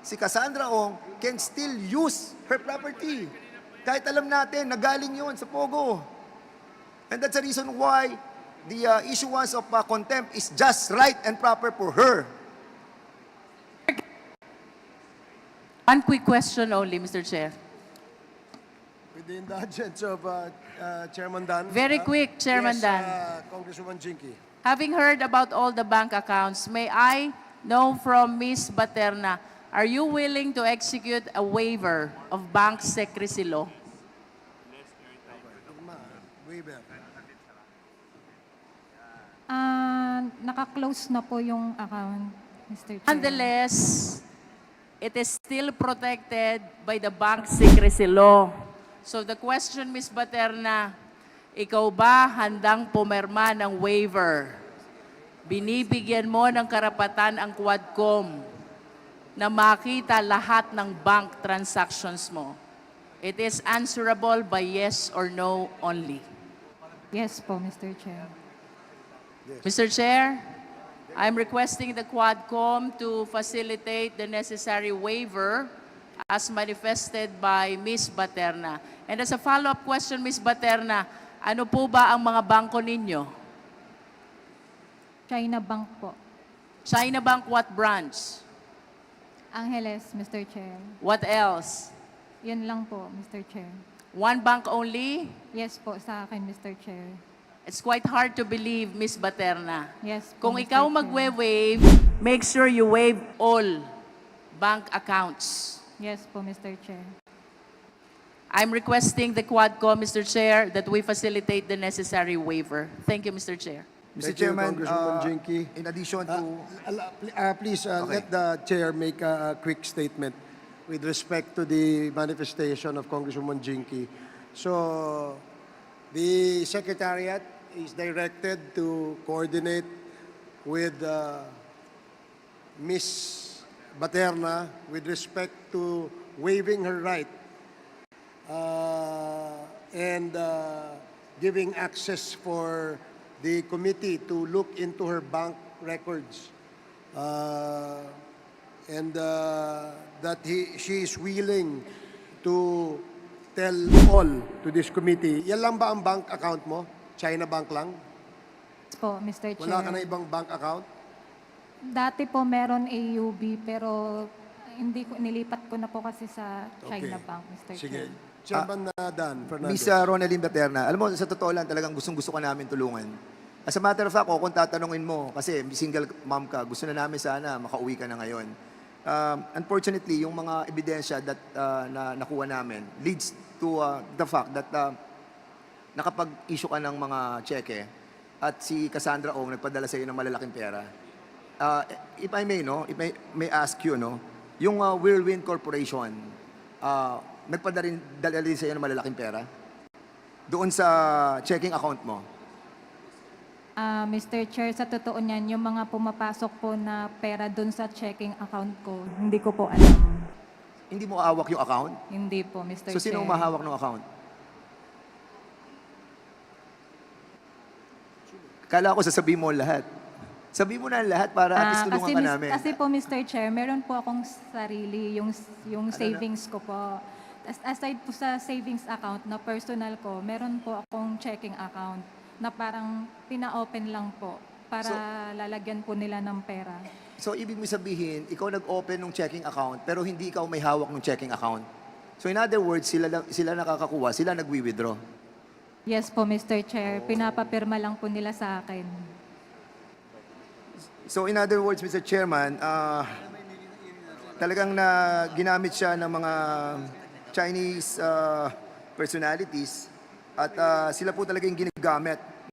si Cassandra Ong can still use her property. Kahit alam natin, nagaling yun sa Pogo. And that's the reason why the issuance of contempt is just right and proper for her. One quick question only, Mr. Chair. With the indulgence of Chairman Dan. Very quick, Chairman yes, Dan. Congresswoman Jinky. Having heard about all the bank accounts, may I know from Ms. Baterna, are you willing to execute a waiver of bank secrecy law? Waiver. Naka-close na po yung account, Mr. Chair. Nonetheless, it is still protected by the bank secrecy law. So the question, Ms. Baterna, ikaw ba handang pumirma ng waiver? Binibigyan mo ng karapatan ang Quadcom na makita lahat ng bank transactions mo. It is answerable by yes or no only. Yes po, Mr. Chair. Mr. Chair, I'm requesting the Quadcom to facilitate the necessary waiver as manifested by Ms. Baterna. And as a follow-up question, Ms. Baterna, ano po ba ang mga bangko ninyo? China Bank po. China Bank, what branch? Angeles, Mr. Chair. What else? Yun lang po, Mr. Chair. One bank only? Yes po sa akin, Mr. Chair. It's quite hard to believe, Ms. Baterna. Yes po, Kung Mr. ikaw Chair. magwe-waive, make sure you waive all bank accounts. Yes po, Mr. Chair. I'm requesting the Quadcom, Mr. Chair, that we facilitate the necessary waiver. Thank you, Mr. Chair. Mr. Thank you, Chairman, Congresswoman Jinky. in addition to... Please Okay. let the chair make a quick statement with respect to the manifestation of Congresswoman Jinky. So, the Secretariat is directed to coordinate with Ms. Baterna with respect to waiving her right and giving access for the committee to look into her bank records. And that she is willing to tell all to this committee. Yan lang ba ang bank account mo? China Bank lang? Yes po, Mr. Chair. Wala ka na ibang bank account? Dati po meron AUB pero hindi ko nilipat ko na po kasi sa China Bank, Mr. Sige. Chair. Chairman Dan Fernandez. Miss Ronaldine Baterna, alam mo, sa totoo lang, talagang gustong-gusto ka namin tulungan. As a matter of fact, kung tatanungin mo, kasi single mom ka, gusto na namin sana makauwi ka na ngayon. Unfortunately, yung mga ebidensya that na nakuha namin leads to the fact that nakapag-issue ka ng mga cheque at si Cassandra Ong nagpadala sa iyo ng malalaking pera. If I may, no, if I may ask you, no, yung Whirlwind Corporation, nagpadala rin sa iyo ng malalaking pera doon sa checking account mo. Mr. Chair, sa totoo niyan, yung mga pumapasok po na pera dun sa checking account ko, hindi ko po alam. Hindi mo hawak yung account? Hindi po, Mr. So, Chair. sino umahawak ng account? Kala ko sasabihin mo lahat. Sabihin mo na lahat para at least tulungan ka namin. Kasi po, Mr. Chair, meron po akong sarili, yung savings ko po. Aside po sa savings account na personal ko, meron po akong checking account na parang pina-open lang po para lalagyan po nila ng pera. So, ibig mo sabihin, ikaw nag-open ng checking account, pero hindi ikaw may hawak ng checking account. So, in other words, sila nakakakuha, sila nagwi-withdraw. Yes po, Mr. Chair. Pinapapirma lang po nila sa akin. So, in other words, Mr. Chairman, talagang ginamit siya ng mga Chinese personalities at sila po talaga yung ginagamit